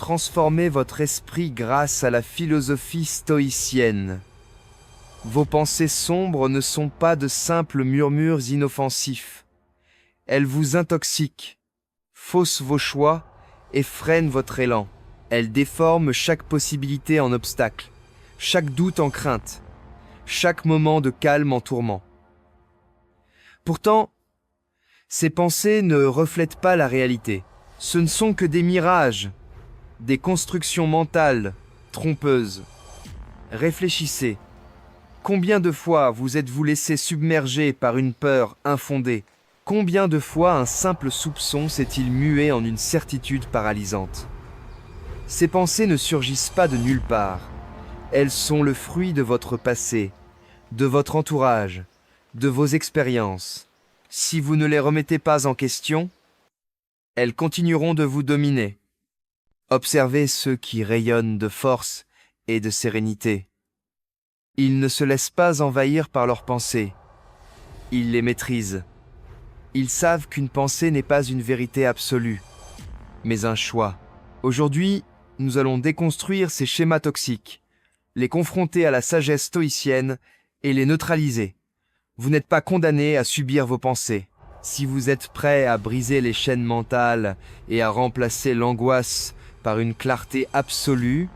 transformer votre esprit grâce à la philosophie stoïcienne. Vos pensées sombres ne sont pas de simples murmures inoffensifs. Elles vous intoxiquent, faussent vos choix et freinent votre élan. Elles déforment chaque possibilité en obstacle, chaque doute en crainte, chaque moment de calme en tourment. Pourtant, ces pensées ne reflètent pas la réalité. Ce ne sont que des mirages, des constructions mentales trompeuses. Réfléchissez. Combien de fois vous êtes-vous laissé submerger par une peur infondée? Combien de fois un simple soupçon s'est-il mué en une certitude paralysante? Ces pensées ne surgissent pas de nulle part. Elles sont le fruit de votre passé, de votre entourage, de vos expériences. Si vous ne les remettez pas en question, elles continueront de vous dominer. Observez ceux qui rayonnent de force et de sérénité. Ils ne se laissent pas envahir par leurs pensées. Ils les maîtrisent. Ils savent qu'une pensée n'est pas une vérité absolue, mais un choix. Aujourd'hui, nous allons déconstruire ces schémas toxiques, les confronter à la sagesse stoïcienne et les neutraliser. Vous n'êtes pas condamné à subir vos pensées. Si vous êtes prêt à briser les chaînes mentales et à remplacer l'angoisse par une clarté absolue,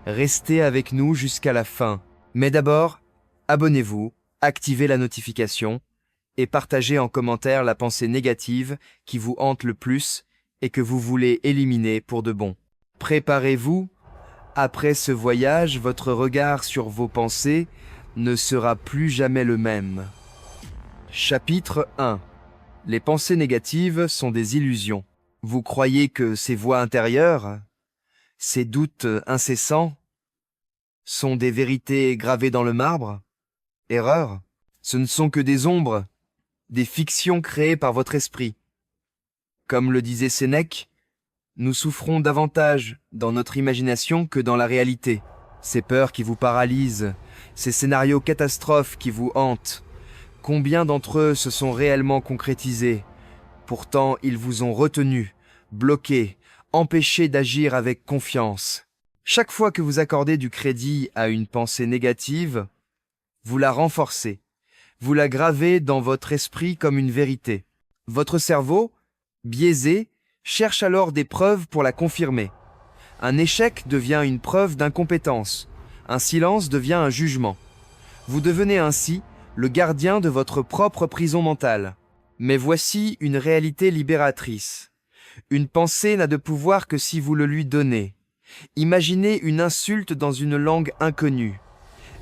restez avec nous jusqu'à la fin. Mais d'abord, abonnez-vous, activez la notification et partagez en commentaire la pensée négative qui vous hante le plus et que vous voulez éliminer pour de bon. Préparez-vous, après ce voyage, votre regard sur vos pensées ne sera plus jamais le même. Chapitre 1. Les pensées négatives sont des illusions. Vous croyez que ces voix intérieures, ces doutes incessants, sont des vérités gravées dans le marbre? Erreur. Ce ne sont que des ombres, des fictions créées par votre esprit. Comme le disait Sénèque, nous souffrons davantage dans notre imagination que dans la réalité. Ces peurs qui vous paralysent, ces scénarios catastrophes qui vous hantent, combien d'entre eux se sont réellement concrétisés? Pourtant, ils vous ont retenu, bloqué, empêché d'agir avec confiance. Chaque fois que vous accordez du crédit à une pensée négative, vous la renforcez, vous la gravez dans votre esprit comme une vérité. Votre cerveau, biaisé, cherche alors des preuves pour la confirmer. Un échec devient une preuve d'incompétence, un silence devient un jugement. Vous devenez ainsi le gardien de votre propre prison mentale. Mais voici une réalité libératrice. Une pensée n'a de pouvoir que si vous le lui donnez. Imaginez une insulte dans une langue inconnue.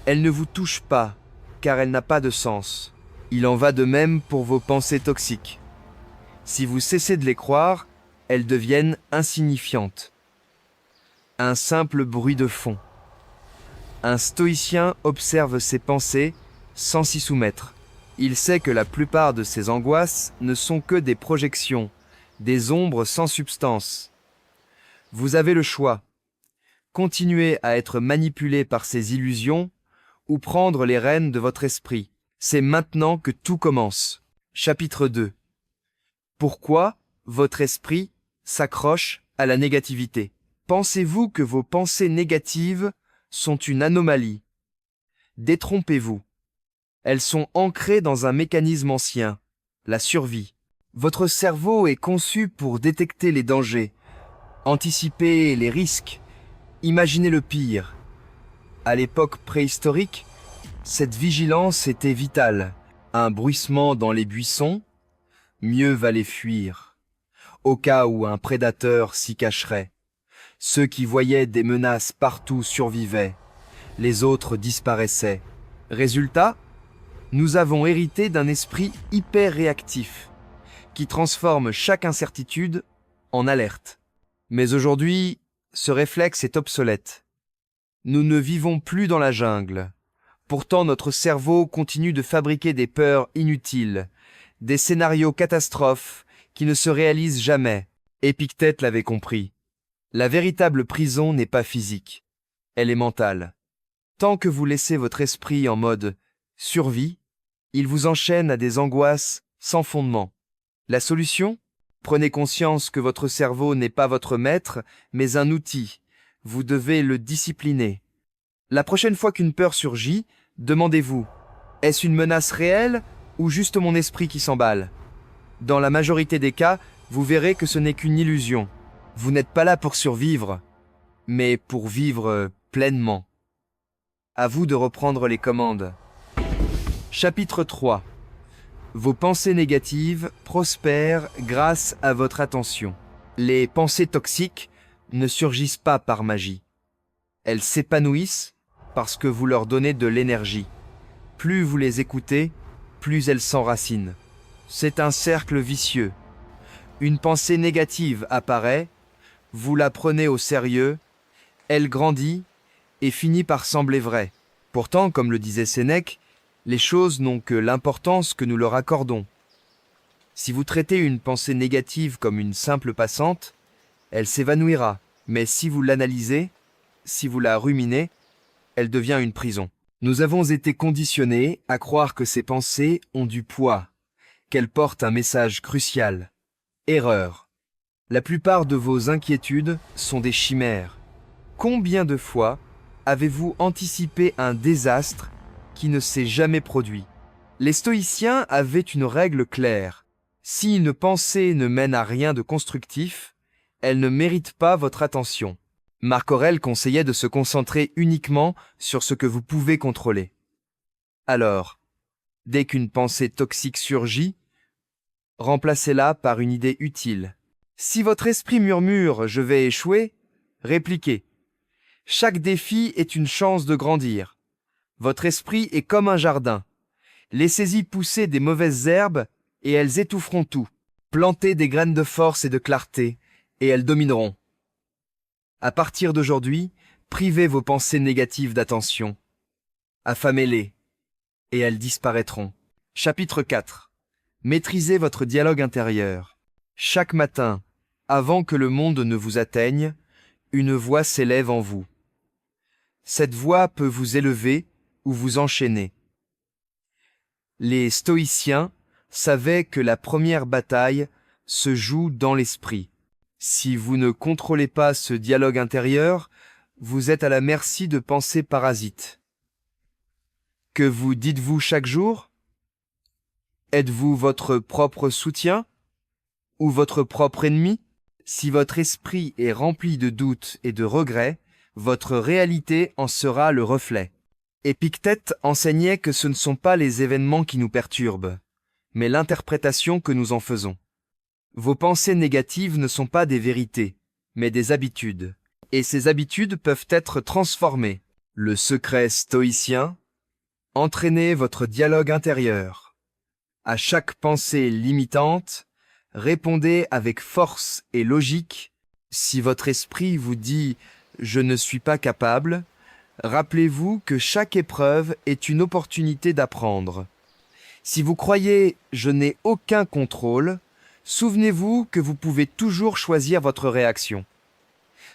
Elle ne vous touche pas, car elle n'a pas de sens. Il en va de même pour vos pensées toxiques. Si vous cessez de les croire, elles deviennent insignifiantes. Un simple bruit de fond. Un stoïcien observe ses pensées sans s'y soumettre. Il sait que la plupart de ses angoisses ne sont que des projections, des ombres sans substance. Vous avez le choix. Continuer à être manipulé par ces illusions ou prendre les rênes de votre esprit. C'est maintenant que tout commence. Chapitre 2. Pourquoi votre esprit s'accroche à la négativité? Pensez-vous que vos pensées négatives sont une anomalie? Détrompez-vous. Elles sont ancrées dans un mécanisme ancien, la survie. Votre cerveau est conçu pour détecter les dangers, anticiper les risques, imaginer le pire. À l'époque préhistorique, cette vigilance était vitale. Un bruissement dans les buissons, mieux valait fuir, au cas où un prédateur s'y cacherait. Ceux qui voyaient des menaces partout survivaient, les autres disparaissaient. Résultat, nous avons hérité d'un esprit hyper réactif, qui transforme chaque incertitude en alerte. Mais aujourd'hui, ce réflexe est obsolète. Nous ne vivons plus dans la jungle. Pourtant, notre cerveau continue de fabriquer des peurs inutiles, des scénarios catastrophes qui ne se réalisent jamais. Épictète l'avait compris. La véritable prison n'est pas physique, elle est mentale. Tant que vous laissez votre esprit en mode survie, il vous enchaîne à des angoisses sans fondement. La solution? Prenez conscience que votre cerveau n'est pas votre maître, mais un outil. Vous devez le discipliner. La prochaine fois qu'une peur surgit, demandez-vous, est-ce une menace réelle ou juste mon esprit qui s'emballe? Dans la majorité des cas, vous verrez que ce n'est qu'une illusion. Vous n'êtes pas là pour survivre, mais pour vivre pleinement. À vous de reprendre les commandes. Chapitre 3. Vos pensées négatives prospèrent grâce à votre attention. Les pensées toxiques ne surgissent pas par magie. Elles s'épanouissent parce que vous leur donnez de l'énergie. Plus vous les écoutez, plus elles s'enracinent. C'est un cercle vicieux. Une pensée négative apparaît, vous la prenez au sérieux, elle grandit et finit par sembler vraie. Pourtant, comme le disait Sénèque, les choses n'ont que l'importance que nous leur accordons. Si vous traitez une pensée négative comme une simple passante, elle s'évanouira. Mais si vous l'analysez, si vous la ruminez, elle devient une prison. Nous avons été conditionnés à croire que ces pensées ont du poids, qu'elles portent un message crucial. Erreur. La plupart de vos inquiétudes sont des chimères. Combien de fois avez-vous anticipé un désastre qui ne s'est jamais produit? Les stoïciens avaient une règle claire. Si une pensée ne mène à rien de constructif, elle ne mérite pas votre attention. Marc Aurèle conseillait de se concentrer uniquement sur ce que vous pouvez contrôler. Alors, dès qu'une pensée toxique surgit, remplacez-la par une idée utile. Si votre esprit murmure « je vais échouer », répliquez « chaque défi est une chance de grandir ». Votre esprit est comme un jardin. Laissez-y pousser des mauvaises herbes et elles étoufferont tout. Plantez des graines de force et de clarté et elles domineront. À partir d'aujourd'hui, privez vos pensées négatives d'attention. Affamez-les et elles disparaîtront. Chapitre 4. Maîtrisez votre dialogue intérieur. Chaque matin, avant que le monde ne vous atteigne, une voix s'élève en vous. Cette voix peut vous élever ou vous enchaîner. Les stoïciens savaient que la première bataille se joue dans l'esprit. Si vous ne contrôlez pas ce dialogue intérieur, vous êtes à la merci de pensées parasites. Que vous dites-vous chaque jour? Êtes-vous votre propre soutien ou votre propre ennemi? Si votre esprit est rempli de doutes et de regrets, votre réalité en sera le reflet. Épictète enseignait que ce ne sont pas les événements qui nous perturbent, mais l'interprétation que nous en faisons. Vos pensées négatives ne sont pas des vérités, mais des habitudes. Et ces habitudes peuvent être transformées. Le secret stoïcien: entraînez votre dialogue intérieur. À chaque pensée limitante, répondez avec force et logique. Si votre esprit vous dit « je ne suis pas capable », rappelez-vous que chaque épreuve est une opportunité d'apprendre. Si vous croyez « je n'ai aucun contrôle », souvenez-vous que vous pouvez toujours choisir votre réaction.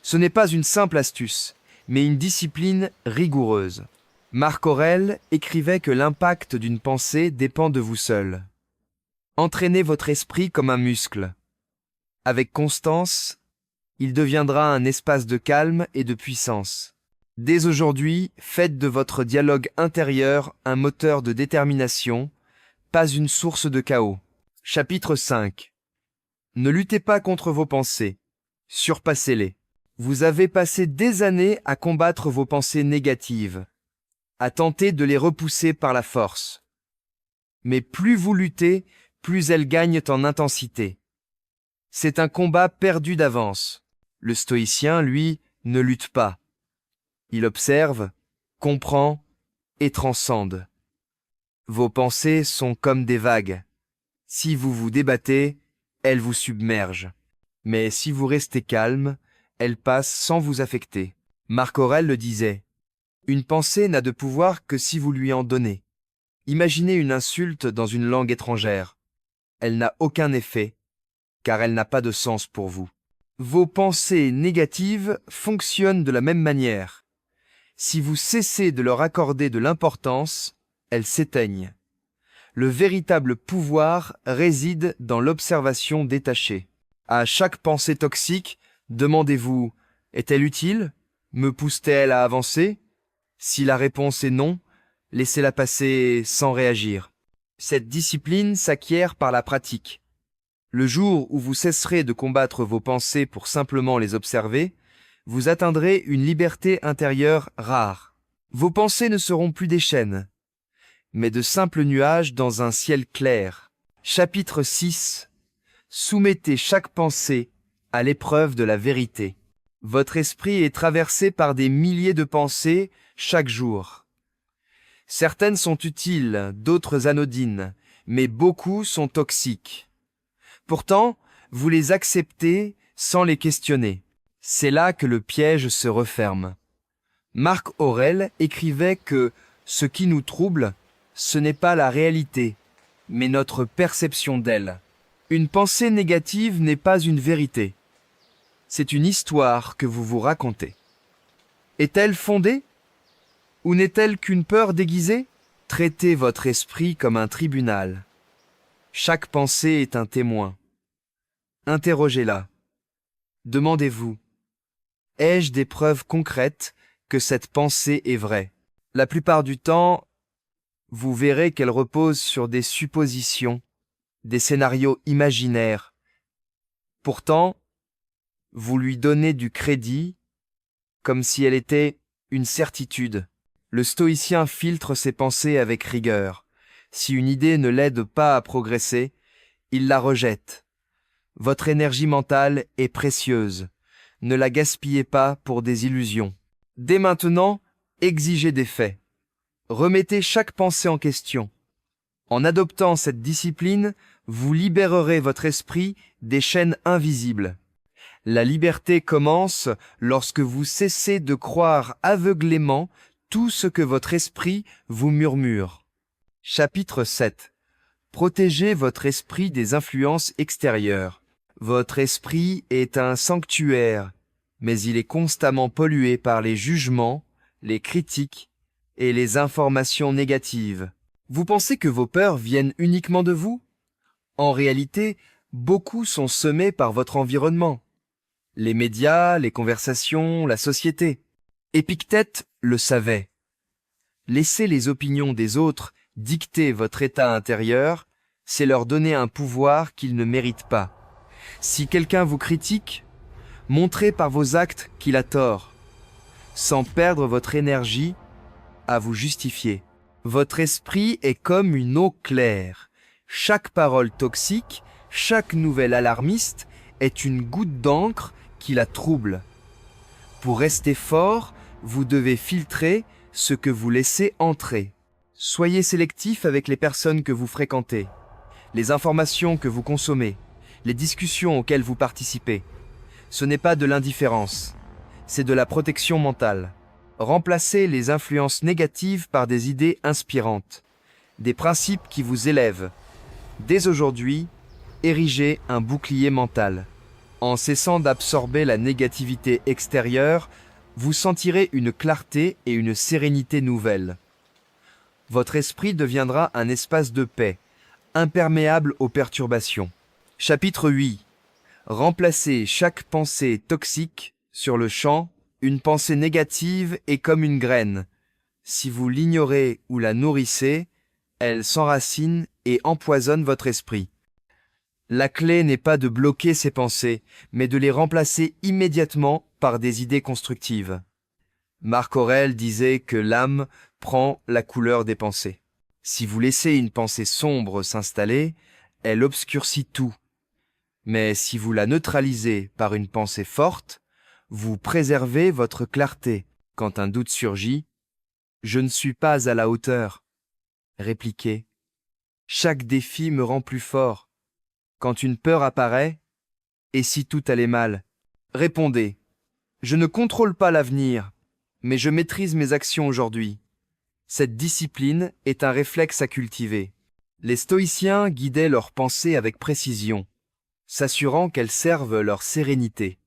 Ce n'est pas une simple astuce, mais une discipline rigoureuse. Marc Aurèle écrivait que l'impact d'une pensée dépend de vous seul. Entraînez votre esprit comme un muscle. Avec constance, il deviendra un espace de calme et de puissance. Dès aujourd'hui, faites de votre dialogue intérieur un moteur de détermination, pas une source de chaos. Chapitre 5. Ne luttez pas contre vos pensées, surpassez-les. Vous avez passé des années à combattre vos pensées négatives, à tenter de les repousser par la force. Mais plus vous luttez, plus elles gagnent en intensité. C'est un combat perdu d'avance. Le stoïcien, lui, ne lutte pas. Il observe, comprend et transcende. Vos pensées sont comme des vagues. Si vous vous débattez, elles vous submergent. Mais si vous restez calme, elles passent sans vous affecter. Marc Aurèle le disait, « Une pensée n'a de pouvoir que si vous lui en donnez. » Imaginez une insulte dans une langue étrangère. Elle n'a aucun effet, car elle n'a pas de sens pour vous. Vos pensées négatives fonctionnent de la même manière. Si vous cessez de leur accorder de l'importance, elles s'éteignent. Le véritable pouvoir réside dans l'observation détachée. À chaque pensée toxique, demandez-vous, est-elle utile? Me pousse-t-elle à avancer? Si la réponse est non, laissez-la passer sans réagir. Cette discipline s'acquiert par la pratique. Le jour où vous cesserez de combattre vos pensées pour simplement les observer, vous atteindrez une liberté intérieure rare. Vos pensées ne seront plus des chaînes, mais de simples nuages dans un ciel clair. Chapitre 6. Soumettez chaque pensée à l'épreuve de la vérité. Votre esprit est traversé par des milliers de pensées chaque jour. Certaines sont utiles, d'autres anodines, mais beaucoup sont toxiques. Pourtant, vous les acceptez sans les questionner. C'est là que le piège se referme. Marc Aurèle écrivait que ce qui nous trouble, ce n'est pas la réalité, mais notre perception d'elle. Une pensée négative n'est pas une vérité. C'est une histoire que vous vous racontez. Est-elle fondée? Ou n'est-elle qu'une peur déguisée? Traitez votre esprit comme un tribunal. Chaque pensée est un témoin. Interrogez-la. Demandez-vous, ai-je des preuves concrètes que cette pensée est vraie? La plupart du temps, vous verrez qu'elle repose sur des suppositions, des scénarios imaginaires. Pourtant, vous lui donnez du crédit comme si elle était une certitude. Le stoïcien filtre ses pensées avec rigueur. Si une idée ne l'aide pas à progresser, il la rejette. Votre énergie mentale est précieuse. Ne la gaspillez pas pour des illusions. Dès maintenant, exigez des faits. Remettez chaque pensée en question. En adoptant cette discipline, vous libérerez votre esprit des chaînes invisibles. La liberté commence lorsque vous cessez de croire aveuglément tout ce que votre esprit vous murmure. Chapitre 7. Protégez votre esprit des influences extérieures. Votre esprit est un sanctuaire, mais il est constamment pollué par les jugements, les critiques et les informations négatives. Vous pensez que vos peurs viennent uniquement de vous? En réalité, beaucoup sont semés par votre environnement. Les médias, les conversations, la société. Épictète le savait. Laisser les opinions des autres dicter votre état intérieur, c'est leur donner un pouvoir qu'ils ne méritent pas. Si quelqu'un vous critique, montrez par vos actes qu'il a tort, sans perdre votre énergie à vous justifier. Votre esprit est comme une eau claire. Chaque parole toxique, chaque nouvelle alarmiste est une goutte d'encre qui la trouble. Pour rester fort, vous devez filtrer ce que vous laissez entrer. Soyez sélectif avec les personnes que vous fréquentez, les informations que vous consommez, les discussions auxquelles vous participez. Ce n'est pas de l'indifférence, c'est de la protection mentale. Remplacez les influences négatives par des idées inspirantes, des principes qui vous élèvent. Dès aujourd'hui, érigez un bouclier mental. En cessant d'absorber la négativité extérieure, vous sentirez une clarté et une sérénité nouvelles. Votre esprit deviendra un espace de paix, imperméable aux perturbations. Chapitre 8. Remplacez chaque pensée toxique sur le champ. Une pensée négative est comme une graine. Si vous l'ignorez ou la nourrissez, elle s'enracine et empoisonne votre esprit. La clé n'est pas de bloquer ces pensées, mais de les remplacer immédiatement par des idées constructives. Marc Aurèle disait que l'âme prend la couleur des pensées. Si vous laissez une pensée sombre s'installer, elle obscurcit tout. Mais si vous la neutralisez par une pensée forte, vous préservez votre clarté. Quand un doute surgit, « Je ne suis pas à la hauteur », répliquez. Chaque défi me rend plus fort. Quand une peur apparaît, et si tout allait mal, répondez, je ne contrôle pas l'avenir, mais je maîtrise mes actions aujourd'hui. Cette discipline est un réflexe à cultiver. Les stoïciens guidaient leurs pensées avec précision, s'assurant qu'elles servent leur sérénité.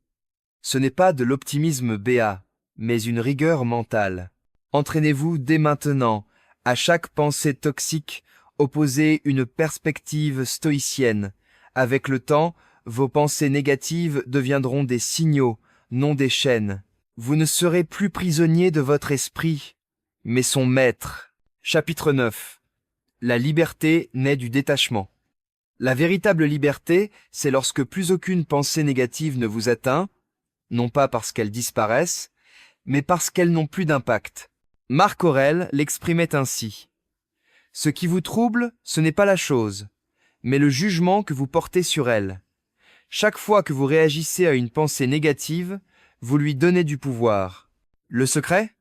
Ce n'est pas de l'optimisme béat, mais une rigueur mentale. Entraînez-vous dès maintenant, à chaque pensée toxique, opposez une perspective stoïcienne. Avec le temps, vos pensées négatives deviendront des signaux, non des chaînes. Vous ne serez plus prisonnier de votre esprit, mais son maître. Chapitre 9. La liberté naît du détachement. La véritable liberté, c'est lorsque plus aucune pensée négative ne vous atteint, non pas parce qu'elles disparaissent, mais parce qu'elles n'ont plus d'impact. Marc Aurèle l'exprimait ainsi. Ce qui vous trouble, ce n'est pas la chose, mais le jugement que vous portez sur elle. Chaque fois que vous réagissez à une pensée négative, vous lui donnez du pouvoir. Le secret?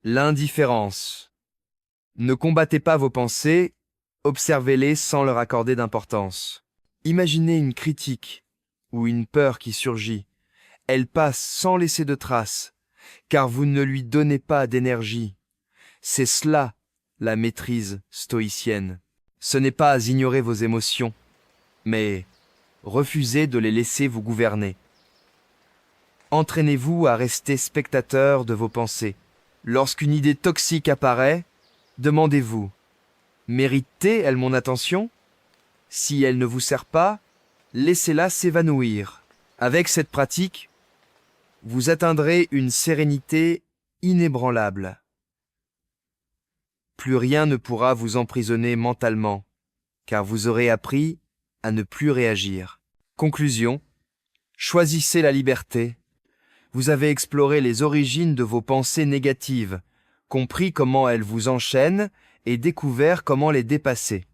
L'indifférence. Ne combattez pas vos pensées, observez-les sans leur accorder d'importance. Imaginez une critique ou une peur qui surgit. Elle passe sans laisser de traces, car vous ne lui donnez pas d'énergie. C'est cela, la maîtrise stoïcienne. Ce n'est pas ignorer vos émotions, mais refuser de les laisser vous gouverner. Entraînez-vous à rester spectateur de vos pensées. Lorsqu'une idée toxique apparaît, demandez-vous, mérite-t-elle mon attention? Si elle ne vous sert pas, laissez-la s'évanouir. Avec cette pratique, vous atteindrez une sérénité inébranlable. Plus rien ne pourra vous emprisonner mentalement, car vous aurez appris à ne plus réagir. Conclusion, choisissez la liberté. Vous avez exploré les origines de vos pensées négatives, compris comment elles vous enchaînent et découvert comment les dépasser.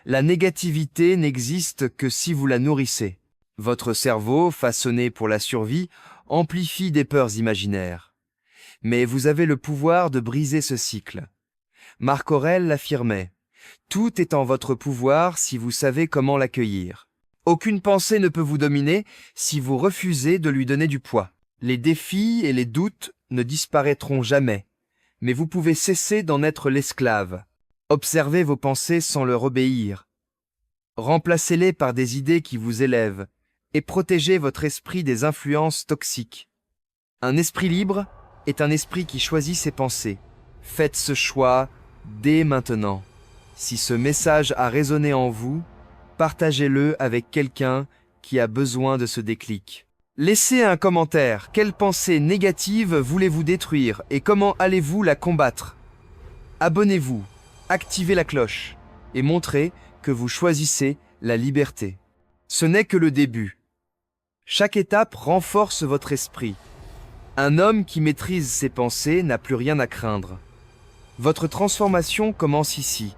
La négativité n'existe que si vous la nourrissez. Votre cerveau, façonné pour la survie, amplifie des peurs imaginaires. Mais vous avez le pouvoir de briser ce cycle. Marc Aurèle l'affirmait. Tout est en votre pouvoir si vous savez comment l'accueillir. Aucune pensée ne peut vous dominer si vous refusez de lui donner du poids. Les défis et les doutes ne disparaîtront jamais, mais vous pouvez cesser d'en être l'esclave. Observez vos pensées sans leur obéir. Remplacez-les par des idées qui vous élèvent et protégez votre esprit des influences toxiques. Un esprit libre est un esprit qui choisit ses pensées. Faites ce choix dès maintenant. Si ce message a résonné en vous, partagez-le avec quelqu'un qui a besoin de ce déclic. Laissez un commentaire. Quelle pensée négative voulez-vous détruire et comment allez-vous la combattre? Abonnez-vous, activez la cloche et montrez que vous choisissez la liberté. Ce n'est que le début. Chaque étape renforce votre esprit. Un homme qui maîtrise ses pensées n'a plus rien à craindre. Votre transformation commence ici.